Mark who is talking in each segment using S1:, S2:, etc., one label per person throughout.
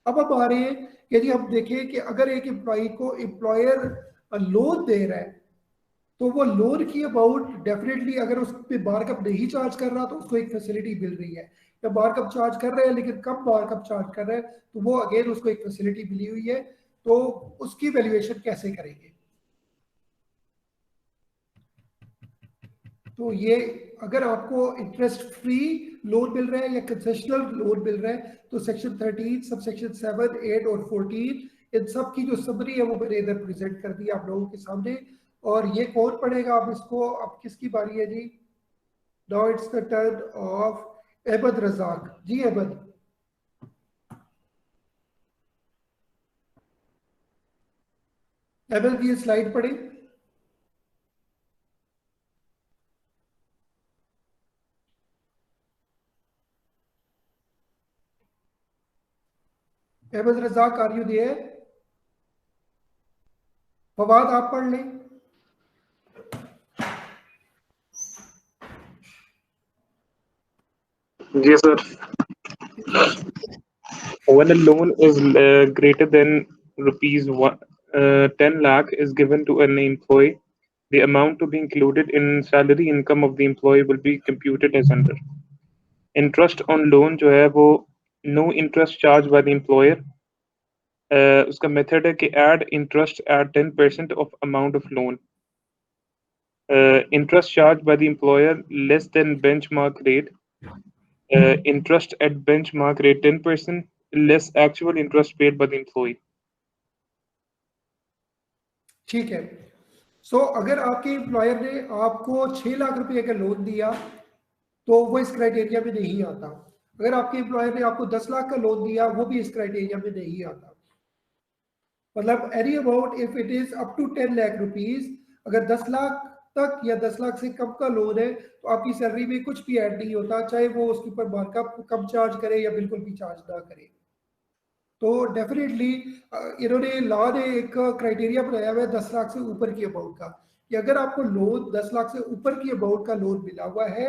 S1: अब हम आ रहे हैं, यदि हम देखें कि अगर एक एम्प्लॉय को एम्प्लॉयर लोन दे रहा है, तो वो लोन की अमाउंट डेफिनेटली अगर उस पर मार्कअप नहीं चार्ज कर रहा तो उसको एक फैसिलिटी मिल रही है, या मार्कअप चार्ज कर रहे हैं लेकिन कम मार्कअप चार्ज कर रहे हैं तो वो अगेन उसको एक फैसिलिटी मिली हुई है। तो उसकी वैल्यूएशन कैसे करेंगे? तो ये अगर आपको इंटरेस्ट फ्री लोन मिल रहा है या कंसेशनल लोन मिल रहा है तो सेक्शन 13 सब सेक्शन 7, 8 और 14 इन सब की जो समरी है वो मैंने इधर प्रेजेंट कर दी आप लोगों के सामने। और ये कौन पढ़ेगा अब इसको? अब किसकी बारी है जी? Now it's the turn of Ahmed Razak. जी अहमद, अहमद ये स्लाइड पढ़े। Ahmed Razak are you there? Fawad आप पढ़ लें।
S2: Yes, sir. When a loan is greater than rupees 10 lakh is given to an employee, the amount to be included in salary income of the employee will be computed as under. Interest on loan जो है वो no interest charged by the employer. उसका method है कि add interest at 10% of amount of loan. Interest charged by the employer less than benchmark rate. Interest at benchmark rate 10% less actual interest paid by the employee.
S1: ठीक है। सो अगर आपके employer ने आपको 6 लाख रुपए का लोन दिया तो वो इस क्राइटेरिया में नहीं आता। अगर आपके एम्प्लॉयर ने आपको 10 लाख का लोन दिया वो भी इस क्राइटेरिया में नहीं आता। मतलब any amount if it is up to 10 lakh rupees, अगर 10 लाख तक या 10 लाख से कम का लोन है तो आपकी सैलरी में कुछ भी ऐड नहीं होता, चाहे वो उसके ऊपर मार्कअप कम चार्ज करे या बिल्कुल भी चार्ज ना करे। तो डेफिनेटली इन्होंने लॉ ने एक क्राइटेरिया बनाया हुआ है 10 लाख से ऊपर की अमाउंट का, कि अगर आपको लोन 10 लाख से ऊपर की अमाउंट का लोन मिला हुआ है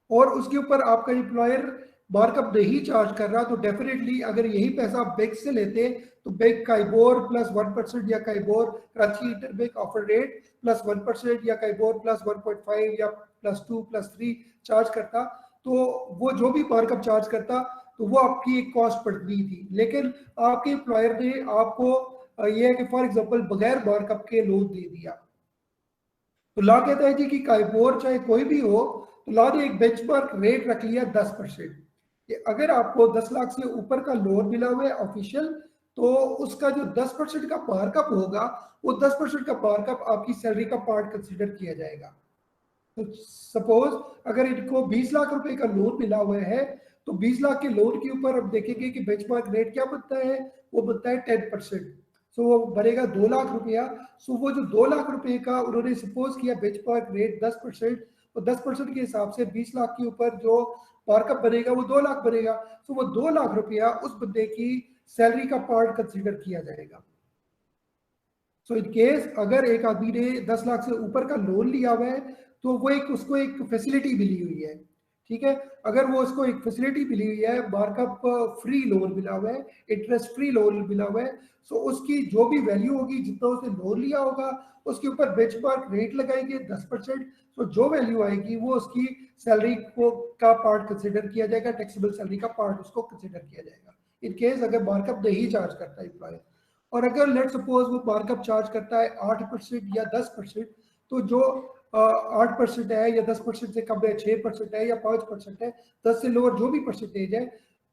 S1: और उसके ऊपर आपका एम्प्लॉयर मार्कअप नहीं चार्ज कर रहा, तो डेफिनेटली अगर यही पैसा आप बैंक से लेते तो बैंक काइबोर प्लस 1% या KIBOR Karachi interbank offer rate plus 1% या काइबोर प्लस 1.5 या प्लस 2 प्लस 3 चार्ज करता। तो वो जो भी मार्कअप चार्ज करता तो वो आपकी एक कॉस्ट पड़ती थी। लेकिन आपके एम्प्लॉयर ने आपको ये है कि फॉर एग्जांपल बगैर मार्कअप के लोन दे दिया, तो लॉ कहता है जी कि काइबोर चाहे कोई भी हो तो लॉ ने एक बेंचमार्क रेट रख लिया 10%, कि अगर आपको 10 लाख से ऊपर का लोन मिला हुआ है ऑफिशियल तो उसका जो 10% का मार्कअप होगा वो 10% का मार्कअप आपकी सैलरी का पार्ट कंसिडर किया जाएगा। तो सपोज अगर इनको 20 लाख रुपए का लोन मिला हुआ है तो 20 लाख के लोन के ऊपर हम देखेंगे कि बेंचमार्क रेट क्या बनता है, वो बनता है 10%। सो वो बनेगा 2 लाख रुपया। सो वो जो 2 लाख रुपए का उन्होंने सपोज किया बेंचमार्क रेट 10%, तो 10% के हिसाब से 20 लाख के ऊपर जो मार्कअप बनेगा वो 2 लाख बनेगा। सो वो 2 लाख रुपया उस बंदे की सैलरी का पार्ट कंसिडर किया जाएगा। सो इन केस अगर एक आदमी ने 10 लाख से ऊपर का लोन लिया हुआ है तो वो एक उसको एक फैसिलिटी मिली हुई है, ठीक है। अगर वो उसको एक फैसिलिटी मिली हुई है, मार्कअप फ्री लोन मिला हुआ है, इंटरेस्ट फ्री लोन मिला हुआ है, सो उसकी जो भी वैल्यू होगी जितना उसने लोन लिया होगा उसके ऊपर बेंचमार्क रेट लगाएंगे 10%। तो जो वैल्यू आएगी वो उसकी सैलरी को का पार्ट कंसिडर किया जाएगा, टैक्सेबल सैलरी का पार्ट उसको कंसिडर किया जाएगा। इन केस अगर मार्कअप नहीं चार्ज करता एम्प्लॉयर, और अगर लेट सपोज वो मार्कअप चार्ज करता है 8% या 10%, तो जो 8% है या 10% से कम है, 6% है या 5% है, 10 से लोअर जो भी परसेंटेज है,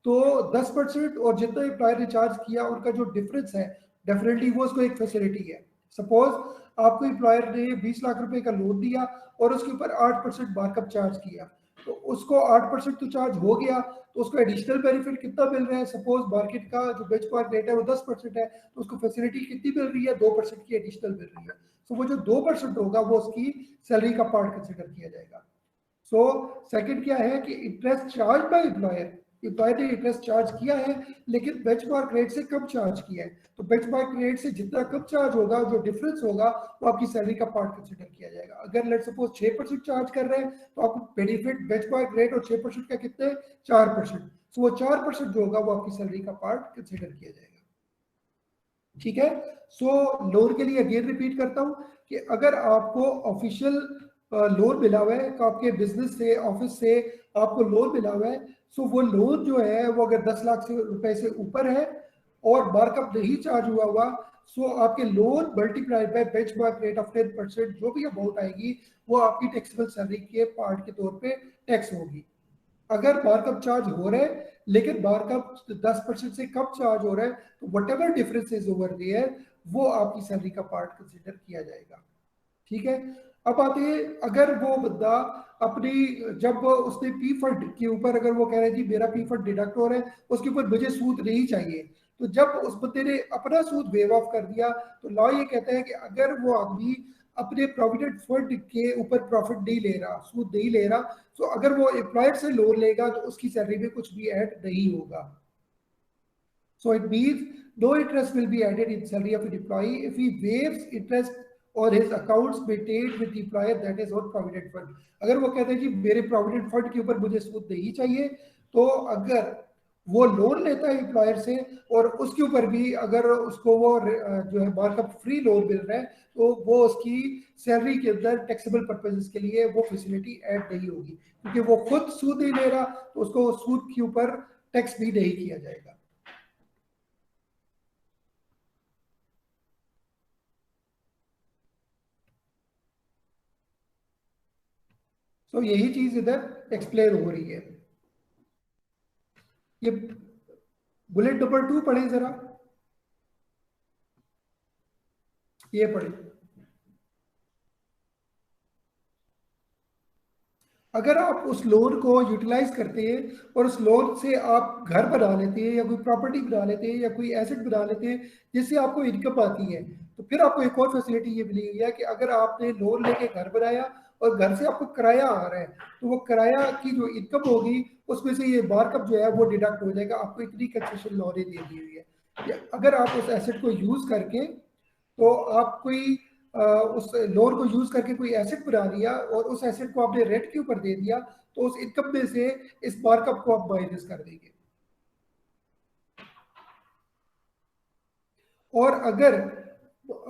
S1: तो 10% और जितना एम्प्लॉयर ने चार्ज किया उनका जो डिफरेंस है डेफिनेटली वो उसको एक फैसिलिटी है। सपोज आपको एम्प्लॉयर ने 20 लाख रुपए का लोन दिया और उसके ऊपर 8% मार्कअप चार्ज किया, तो उसको 8% तो चार्ज हो गया, तो उसको एडिशनल बेनिफिट कितना मिल रहा है? सपोज मार्केट का जो बेंचमार्क रेट है वो 10% है, तो उसको फैसिलिटी कितनी मिल रही है? 2% की एडिशनल मिल रही है। सो वो जो 2% होगा वो उसकी सैलरी का पार्ट कंसिडर किया जाएगा। सो सेकंड क्या है कि interest charge by employer, employer ने इंटरेस्ट चार्ज किया है लेकिन बेंचमार्क रेट से कम चार्ज किया है, तो बेंचमार्क रेट से जितना कम चार्ज होगा जो डिफरेंस होगा वो आपकी सैलरी का पार्ट कंसिडर किया जाएगा। अगर लेट सपोज 6% चार्ज कर रहे हैं तो आपको बेनिफिट बेंचमार्क रेट और 6% का कितने 4%। तो वो 4% जो होगा वो आपकी सैलरी का पार्ट कंसिडर किया जाएगा। ठीक है। सो लोन के लिए अगेन रिपीट करता हूं कि अगर आपको ऑफिशियल लोन मिला हुआ है, तो आपके बिजनेस से, ऑफिस से आपको लोन मिला हुआ है, सो वो लोन जो है वो अगर 10 लाख रुपए से ऊपर है और मार्कअप नहीं चार्ज हुआ हुआ, सो आपके loan multiplied by benchmark rate of 10%, जो भी अमाउंट आएगी वो आपकी टैक्सेबल सैलरी के पार्ट के तौर पे टैक्स होगी। अगर मार्कअप चार्ज हो रहा है लेकिन मार्कअप 10% से कम चार्ज हो रहा है, तो whatever difference is over there, वो आपकी सैलरी का पार्ट कंसिडर किया जाएगा। ठीक है। अब आते हैं, अगर वो बंदा अपनी, जब उसने पी फंड के ऊपर, अगर वो कह रहे हैं जी मेरा पी फंड डिडक्ट हो रहा है, उसके ऊपर मुझे सूद नहीं चाहिए, तो जब उस बंदे ने अपना सूद वेव ऑफ कर दिया, तो लॉ ये कहता है कि अगर वो आदमी अपने प्रोविडेंट फंड के ऊपर प्रॉफिट नहीं ले रहा, सूद नहीं ले रहा, तो अगर वो एम्प्लॉयर से लोन लेगा तो उसकी सैलरी में कुछ भी ऐड नहीं होगा। So it means no interest will be added in salary of an employee if he waives interest और his accounts maintained with employer that is on provident fund. अगर वो कहते हैं जी मेरे प्रोविडेंट फंड के ऊपर मुझे सूद नहीं चाहिए, तो अगर वो लोन लेता है एम्प्लॉयर से और उसके ऊपर भी अगर उसको वो जो है मार्कअप फ्री लोन मिल रहा है, तो वो उसकी सैलरी के अंदर टैक्सेबल पर्पसेस के लिए वो फैसिलिटी ऐड नहीं होगी, क्योंकि वो खुद सूद नहीं ले रहा, तो उसको सूद के ऊपर टैक्स भी नहीं किया जाएगा। तो यही चीज इधर एक्सप्लेन हो रही है। ये बुलेट नंबर 2 पढ़े जरा, ये पढ़े। अगर आप उस लोन को यूटिलाइज करते हैं और उस लोन से आप घर बना लेते हैं या कोई प्रॉपर्टी बना लेते हैं या कोई एसेट बना लेते हैं जिससे आपको इनकम आती है, तो फिर आपको एक और फैसिलिटी ये मिली हुई है कि अगर आपने लोन लेके घर बनाया और घर से आपको किराया आ रहा है, तो वो किराया की जो इनकम होगी उसमें से ये मार्कअप जो है वो डिडक्ट हो जाएगा। आपको इतनी कंसेशन लॉ ने दे दी हुई है कि अगर आप उस एसेट को यूज करके, तो आप कोई उस लोन को यूज करके कोई एसेट बना लिया और उस एसेट को आपने रेंट के ऊपर दे दिया, तो उस इनकम में से इस मार्कअप को आप माइनस कर देंगे। और अगर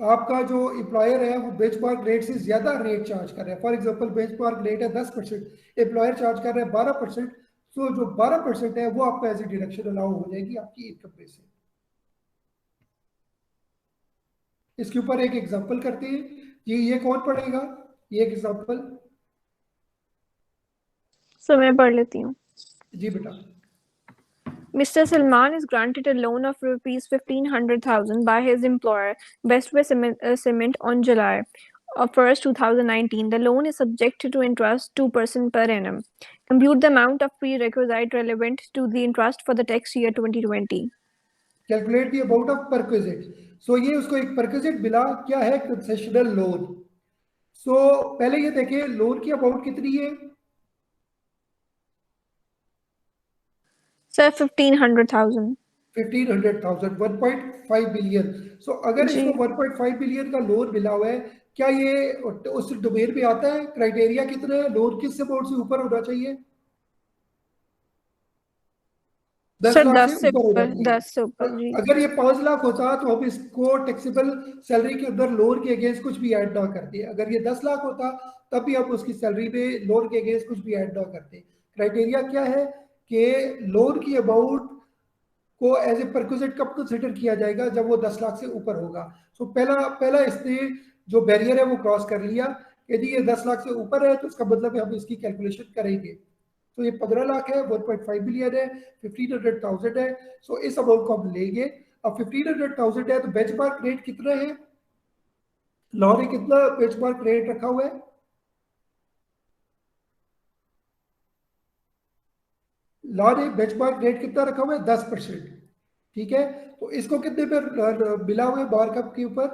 S1: आपका जो एम्प्लॉयर है वो बेंचमार्क रेट से ज्यादा रेट चार्ज कर रहा है, फॉर एग्जांपल बेंचमार्क रेट है 10%, एम्प्लॉयर चार्ज कर रहा है 12%, तो जो 12% है वो आपको एज ए डिडक्शन अलाउ हो जाएगी आपकी इनकम में से। इसके ऊपर एक एग्जांपल करते हैं। ये कौन पढ़ेगा ये एग्जांपल?
S3: सो मैं पढ़ लेती हूँ।
S1: जी बेटा।
S3: Mr. Salman is granted a loan of rupees 1500,000 by his employer, Bestway Cement, on July 1st, 2019. The loan is subject to interest 2% per annum. Compute the amount of prerequisite relevant to the interest for the tax year 2020.
S1: Calculate the amount of perquisite. So ये उसको एक perquisite मिला, क्या है? Concessional loan. सो पहले ये देखिए loan की अमाउंट कितनी है?
S3: Sir, 1500,000.
S1: 1500,000, 1.5 बिलियन। सो अगर
S3: जी।
S1: इसको 1.5 बिलियन का लोन मिला हुआ है, क्या ये उस डोमेन में आता है? क्राइटेरिया कितना है? लोन किस अमाउंट से ऊपर होना चाहिए? 10
S3: सर
S1: लाख
S3: 10
S1: से
S3: से
S1: ऊपर होना
S3: ऊपर,
S1: चाहिए।
S3: 10 से ऊपर जी।
S1: अगर ये 5 लाख होता तो हम इसको टैक्सेबल सैलरी के अंदर लोन के अगेंस्ट कुछ भी ऐड ना करते। अगर ये 10 लाख होता तब भी हम उसकी सैलरी में लोन के अगेंस्ट कुछ भी ऐड ना करते। क्राइटेरिया क्या है कि लोन की अमाउंट को एज ए परक्विजिट कब कंसिडर किया जाएगा? जब वो 10 लाख से ऊपर होगा। सो पहला इसने जो बैरियर है वो क्रॉस कर लिया। यदि ये 10 लाख से ऊपर है तो इसका मतलब है हम इसकी कैलकुलेशन करेंगे। तो ये 15 लाख है, 1.5 बिलियन है, 1500,000 है। सो इस अमाउंट को हम लेंगे। अब 1500,000 है तो बेंचमार्क रेट कितना है? लॉ ने कितना बेंचमार्क रेट रखा हुआ है? लॉ ने बेंचमार्क रेट कितना रखा हुआ है? 10%। ठीक है। तो इसको कितने पे मिला हुआ है मार्कअप के ऊपर?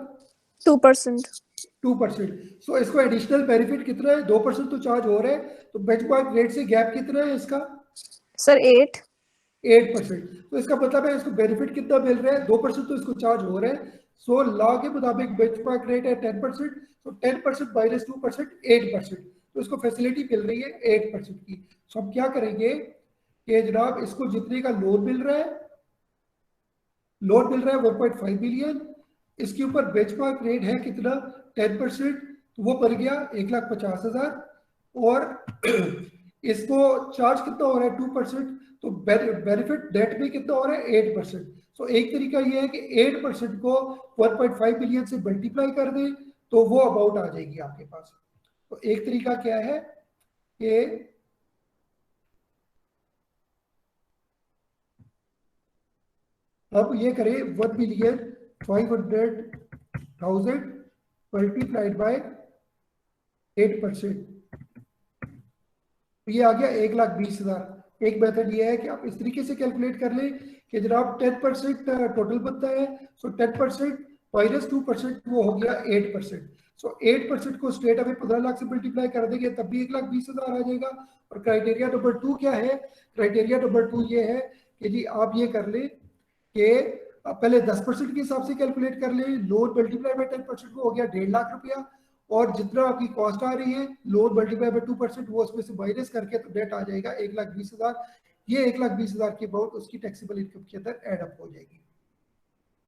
S3: 2%।
S1: 2%। सो इसको एडिशनल बेनिफिट कितना है? 2% तो चार्ज हो रहा है। तो बेंचमार्क रेट से गैप कितना है इसका?
S3: सर
S1: 8%। तो इसका मतलब है इसको बेनिफिट कितना मिल रहा है? 2% तो इसको चार्ज हो रहा है। सो लॉ के मुताबिक बेंचमार्क रेट है 10%, तो 10% माइनस 2% 8%। तो इसको फैसिलिटी मिल रही है 8% की। सो हम क्या करेंगे, कि जनाब इसको जितने का लोन मिल रहा है 1.5 बिलियन, इसके ऊपर बेंचमार्क रेट है कितना 10%, तो वो पड़ गया 1,50,000 और इसको चार्ज कितना हो रहा है 2%, तो बेनिफिट डेट में कितना हो रहा है 8%। तो एक तरीका ये है कि 8% को 1.5 बिलियन से मल्टीप्लाई कर दें तो वो अमाउंट आ जाएगी आपके पास। तो एक तरीका क्या है कि अब ये करें 1,500,000 मल्टीप्लाइड बाय 8%, ये आ गया 1,20,000। एक मेथड ये है कि आप इस तरीके से कैलकुलेट कर लें कि जनाब 10% टोटल बनता है, सो 10% माइनस 2% वो हो गया 8%। सो 8% को स्ट्रेट अवे 15 लाख से मल्टीप्लाई कर देंगे तब भी 1,20,000 आ जाएगा। और क्राइटेरिया नंबर 2 क्या है? क्राइटेरिया नंबर 2 ये है कि जी आप ये कर लें कि पहले 10% के हिसाब से कैलकुलेट कर लें, लोन मल्टीप्लाई बाय 10% वो हो गया 1.5 लाख रुपया, और जितना आपकी कॉस्ट आ रही है लोन मल्टीप्लाई बाय 2% वो उसमें से माइनस करके तो डेट आ जाएगा 1,20,000। ये 1,20,000 की अमाउंट उसकी टैक्सेबल इनकम के अंदर एड अप हो जाएगी।